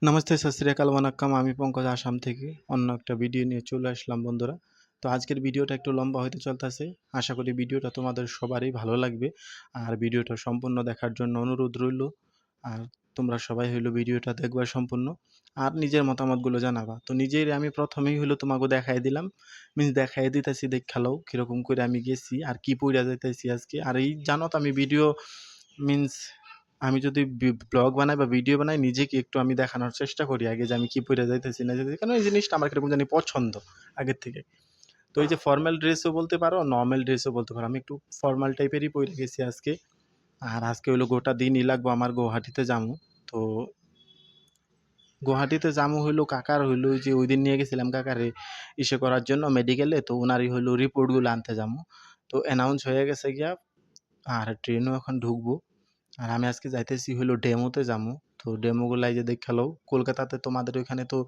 নমস্তে, সত শ্রী আকাল, ওয়ানাক্কাম। আমি পঙ্কজ আসাম থেকে অন্য একটা ভিডিও নিয়ে চলে আসলাম বন্ধুরা। তো আজকের ভিডিওটা একটু লম্বা হতে চলতেছে। আশা করি ভিডিওটা তোমাদের সবারই ভালো লাগবে। আর ভিডিওটা সম্পূর্ণ দেখার জন্য অনুরোধ রইল। আর তোমরা সবাই হইলো ভিডিওটা দেখবা সম্পূর্ণ, আর নিজের মতামতগুলো জানাবা। তো নিজের আমি প্রথমেই হইলো তোমাকে দেখাই দিলাম, দেখাই দিতেছি, দেখালো কীরকম করে আমি গেছি আর কি পইরা যাইতেছি আজকে। আর এই জানো তো আমি ভিডিও মিন্স আমি যদি ব্লগ বানাই বা ভিডিও বানাই, নিজেকে একটু আমি দেখানোর চেষ্টা করি আগে যে আমি কি পইরা যাইতেছি না যাইতেছি, কারণ এই জিনিসটা আমার কিরকম জানি পছন্দ আগের থেকে। তো এই যে ফর্মাল ড্রেসও বলতে পারো, নর্মাল ড্রেসও বলতে পারো, আমি একটু ফর্মাল টাইপেরই পরে গেছি আজকে। আর আজকে হইলো গোটা দিনই লাগবো আমার গুয়াহাটিতে যাবো। তো গুয়াহাটিতে যাবো হইলো কাকার হইলো যে ওই দিন নিয়ে গেছিলাম কাকারে ইসে করার জন্য মেডিকেলে, তো ওনারই হইলো রিপোর্টগুলো আনতে যাবো। তো অ্যানাউন্স হয়ে গেছে গিয়া, আর ট্রেনও এখন ঢুকবো। আর আমি আজকে যাইতেছি হইলো ডেমোতে যাবো। তো ডেমোগুলাই যে দেখালো, কলকাতাতে তোমাদের ওইখানে তো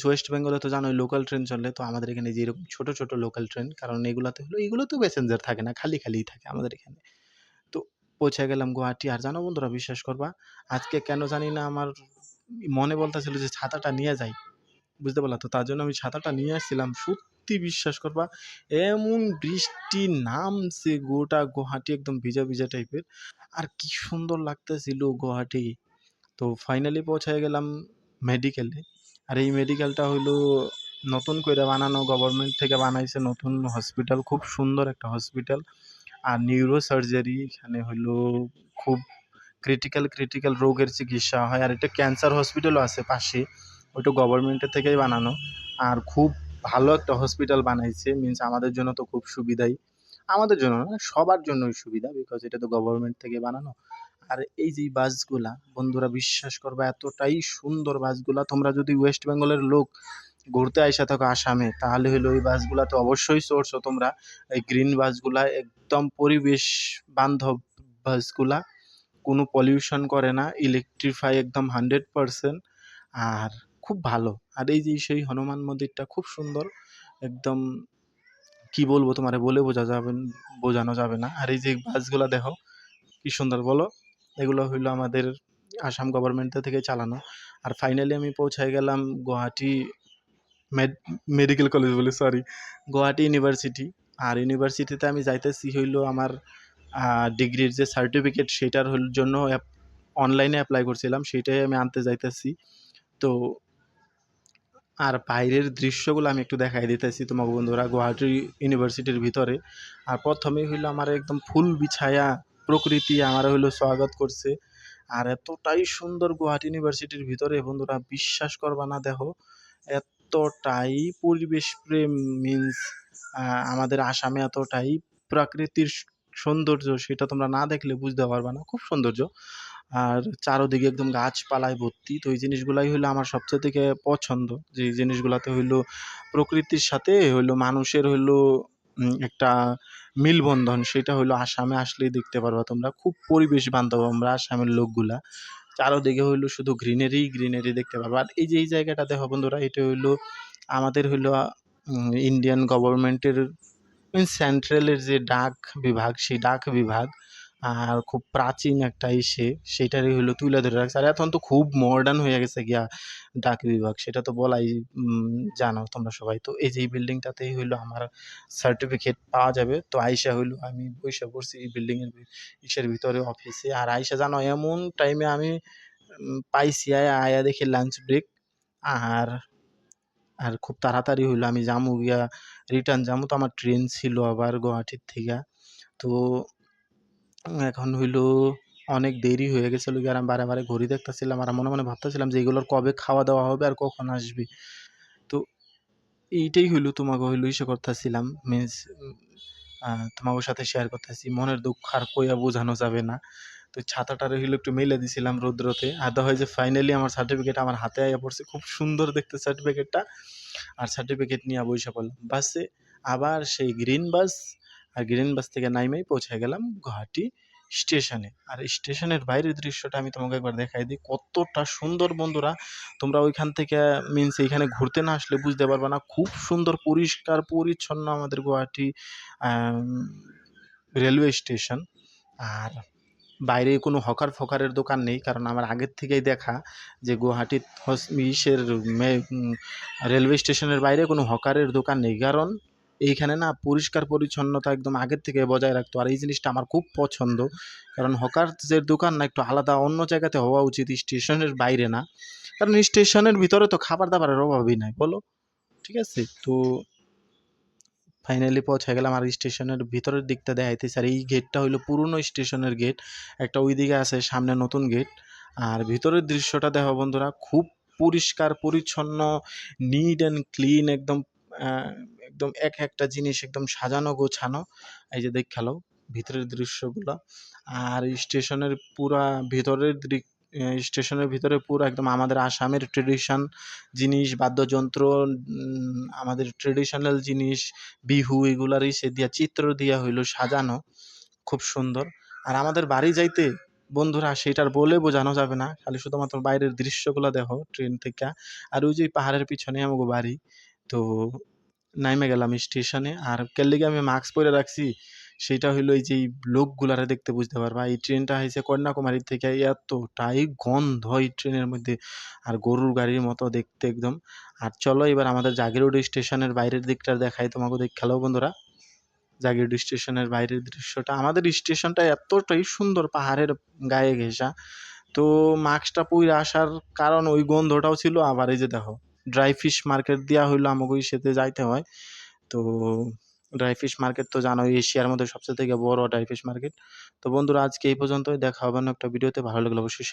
ওয়েস্ট বেঙ্গলে তো জানোই লোকাল ট্রেন চলে। তো আমাদের এখানে যে এরকম ছোট ছোট লোকাল ট্রেন, কারণ এগুলাতে হলো এগুলো তো প্যাসেঞ্জার থাকে না, খালি খালিই থাকে আমাদের এখানে। তো পৌঁছে গেলাম গুয়াহাটি। আর জানো বন্ধুরা, বিশ্বাস করবা, আজকে কেন জানি না আমার মনে বলতেছিল যে ছাতাটা নিয়ে যাই, বুঝতে পারলা? তো তার জন্য আমি ছাতাটা নিয়ে আসছিলাম। সত্যি বিশ্বাস করবা, এমন বৃষ্টি নামছে, গোটা গুয়াহাটি একদম ভিজা ভিজা টাইপের। আর কি সুন্দর লাগতেছিল গুয়াহাটি। তো ফাইনালি পৌঁছায় গেলাম মেডিকেলে। আর এই মেডিকেলটা হইলো নতুন করে বানানো, গভর্নমেন্ট থেকে বানাইছে নতুন হসপিটাল, খুব সুন্দর একটা হসপিটাল। আর নিউরো সার্জারি এখানে হইলো খুব ক্রিটিক্যাল রোগের চিকিৎসা হয়। আর এটা ক্যান্সার হসপিটালও আছে পাশে, ওইটা গভর্নমেন্টের থেকেই বানানো। আর খুব ভালো একটা হসপিটাল বানাইছে, আমাদের জন্য তো খুব সুবিধাই। আমাদের জন্য না, সবার জন্যই সুবিধা, বিকজ এটা তো গভর্নমেন্ট থেকে বানানো। আর এই যে বাসগুলা বন্ধুরা, বিশ্বাস করবা এতটাই সুন্দর বাসগুলা। তোমরা যদি ওয়েস্ট বেঙ্গলের লোক ঘুরতে আইসা থাকো আসামে, তাহলে হলো ওই বাসগুলা তো অবশ্যই চড়ছো তোমরা। এই গ্রিন বাসগুলা একদম পরিবেশ বান্ধব বাসগুলা, কোনো পলিউশন করে না, ইলেকট্রিফাই একদম 100%। আর খুব ভালো। আর এই যে সেই হনুমান মন্দিরটা খুব সুন্দর একদম, কি বলবো তোমারে, বলে বোঝানো যাবে না। আর এই যে বাসগুলা দেখো কি সুন্দর বলো, এগুলো হইলো আমাদের আসাম গভর্নমেন্ট থেকে চালানো। আর ফাইনালি আমি পৌঁছায় গেলাম গুয়াহাটি মেডিকেল কলেজ, বলে সরি, গুয়াহাটি ইউনিভার্সিটি। আর ইউনিভার্সিটিতে আমি যাইতেছি হইলো আমার ডিগ্রির যে সার্টিফিকেট, সেটার জন্য অনলাইনে অ্যাপ্লাই করছিলাম, সেটাই আমি আনতে যাইতেছি। তো আর বাইরের দৃশ্যগুলো আমি একটু দেখাই দিতেছি তোমাকে বন্ধুরা, গুয়াহাটি ইউনিভার্সিটির ভিতরে। আর প্রথমেই হইলো আমার একদম ফুল বিছায়া প্রকৃতি আমার হইলো স্বাগত করছে। আর এতটাই সুন্দর গুয়াহাটি ইউনিভার্সিটির ভিতরে বন্ধুরা, বিশ্বাস করবা না, দেখো এতটাই পরিবেশ প্রেম, মিন্স আমাদের আসামে এতটাই প্রাকৃতিক সৌন্দর্য, সেটা তোমরা না দেখলে বুঝতে পারবা না, খুব সৌন্দর্য। আর চারোদিকে একদম গাছপালায় ভর্তি। তো এই জিনিসগুলাই হইলো আমার সবচেয়ে থেকে পছন্দ, যে এই জিনিসগুলাতে হইলো প্রকৃতির সাথে হইলো মানুষের হইলো একটা মিলবন্ধন, সেটা হইলো আসামে আসলেই দেখতে পারবা তোমরা। খুব পরিবেশ বান্ধব আমরা আসামের লোকগুলা, চারোদিকে হইলো শুধু গ্রিনারি দেখতে পারবা। আর এই যে এই জায়গাটা দেখো বন্ধুরা, এটা হইলো আমাদের হইলো ইন্ডিয়ান গভর্নমেন্টের সেন্ট্রালের যে ডাক বিভাগ, সেই ডাক বিভাগ। আর খুব প্রাচীন একটা ইসে, সেটারই হইলো তুলে ধরে রাখছে। আর এখন তো খুব মডার্ন হয়ে গেছে গিয়া ডাক বিভাগ, সেটা তো বলাই জানো তোমরা সবাই। তো এই যে এই বিল্ডিংটাতেই হইলো আমার সার্টিফিকেট পাওয়া যাবে। তো আইসা হইলো আমি বইসা পড়ছি এই বিল্ডিংয়ের ইসের ভিতরে, অফিসে। আর আইসা জানো এমন টাইমে আমি পাইছি, আয়া দেখি লাঞ্চ ব্রেক। আর আর খুব তাড়াতাড়ি হইলো আমি যামু গিয়া, রিটার্ন যামু। তো আমার ট্রেন ছিল আবার গুয়াহাটির থেকে। তো এখন হইলো অনেক দেরি হয়ে গেছিল গিয়ে, আর আমি বারে বারে ঘড়ি দেখতেছিলাম, আর মনে মনে ভাবতেছিলাম যে এগুলোর কবে খাওয়া দাওয়া হবে আর কখন আসবে। তো এইটাই হইলো তোমাকে হইলো ইসে করতেছিলাম, মিন্স তোমাদের সাথে শেয়ার করতেছি মনের দুঃখ, আর কইয়া বোঝানো যাবে না। তো ছাতাটারে হইলো একটু মেলে দিছিলাম রৌদ্রতে, আর দেখা হয় যে ফাইনালি আমার সার্টিফিকেট আমার হাতে আইয়া পড়ছে, খুব সুন্দর দেখতে সার্টিফিকেটটা। আর সার্টিফিকেট নিয়ে বইসা পড়লাম বাসে, আবার সেই গ্রিন বাস। আর গ্রিন বাস থেকে নাইমেই পৌঁছে গেলাম গুয়াহাটি স্টেশনে। আর স্টেশনের বাইরের দৃশ্যটা আমি তোমাকে একবার দেখাই দিই, কতটা সুন্দর বন্ধুরা। তোমরা ওইখান থেকে এইখানে ঘুরতে না আসলে বুঝতে পারবে না, খুব সুন্দর পরিষ্কার পরিচ্ছন্ন আমাদের গুয়াহাটি রেলওয়ে স্টেশন। আর বাইরে কোনো হকার-ফকারের দোকান নেই। কারণ আমার আগের থেকেই দেখা যে গুয়াহাটির ইসের রেলওয়ে স্টেশনের বাইরে কোনো হকারের দোকান নেই। কারণ এইখানে না পরিষ্কার-পরিচ্ছন্নতা একদম আগের থেকে বজায় রাখতো। আর এই জিনিসটা আমার খুব পছন্দ। কারণ হকারদের দোকান না একটু আলাদা অন্য জায়গাতে হওয়া উচিত, স্টেশনের বাইরে না। কারণ স্টেশনের ভিতরে তো খাবার-দাবারের অভাবই নাই, বলো? ঠিক আছে? তো ফাইনালি পৌঁছে গেলাম। আর স্টেশনের ভিতরের দিকটা দেখাইতেছি। আর এই গেটটা হইলো পুরনো স্টেশনের গেট। একটা ওইদিকে আছে, সামনে নতুন গেট। আর ভিতরের দৃশ্যটা দেখো বন্ধুরা, খুব পরিষ্কার পরিচ্ছন্ন, নিট অ্যান্ড ক্লিন একদম। আহ, একদম এক একটা জিনিস একদম সাজানো গোছানো। এই যে দেখালো ভিতরের দৃশ্যগুলো। আর স্টেশনের পুরা ভিতরের স্টেশনের ভিতরে পুরো একদম আমাদের আসামের ট্রেডিশন জিনিস, বাদ্যযন্ত্র, আমাদের ট্রেডিশনাল জিনিস, বিহু, এগুলারই সে দিয়া চিত্র দিয়া হইলো সাজানো, খুব সুন্দর। আর আমাদের বাড়ি যাইতে বন্ধুরা সেটার বলে বোঝানো যাবে না, খালি শুধুমাত্র বাইরের দৃশ্যগুলো দেখো ট্রেন থেকে। আর ওই যে পাহাড়ের পিছনে আমাকে বাড়ি। তো নাইমে গেলাম স্টেশনে। আর কেল্লিগে আমি মাস্ক পরে রাখছি, সেটা হইলো এই যে এই লোকগুলারে দেখতে বুঝতে পারবা। এই ট্রেনটা হয়েছে কন্যাকুমারী থেকে, এতটাই গন্ধ এই ট্রেনের মধ্যে, আর গরুর গাড়ির মতো দেখতে একদম। আর চলো এবার আমাদের জাগিরোড স্টেশনের বাইরের দিকটা দেখাই তোমাকে, দেখালো বন্ধুরা। জাগিরোড স্টেশনের বাইরের দৃশ্যটা, আমাদের স্টেশনটা এতটাই সুন্দর পাহাড়ের গায়ে ঘেঁষা। তো মাস্কটা পইরা আসার কারণ ওই গন্ধটাও ছিল। আবার এই যে দেখো ড্রাই ফিশ মার্কেট দিয়া হইলো আমাকে ওই সাথে যাইতে হয়। তো ড্রাই ফিশ মার্কেট তো জানোই এশিয়ার মধ্যে সবচেয়ে থেকে বড় ড্রাই ফিশ মার্কেট। তো বন্ধুরা আজকে এই পর্যন্তই, দেখা হবে না একটা ভিডিওতে। ভালো লাগলে অবশ্যই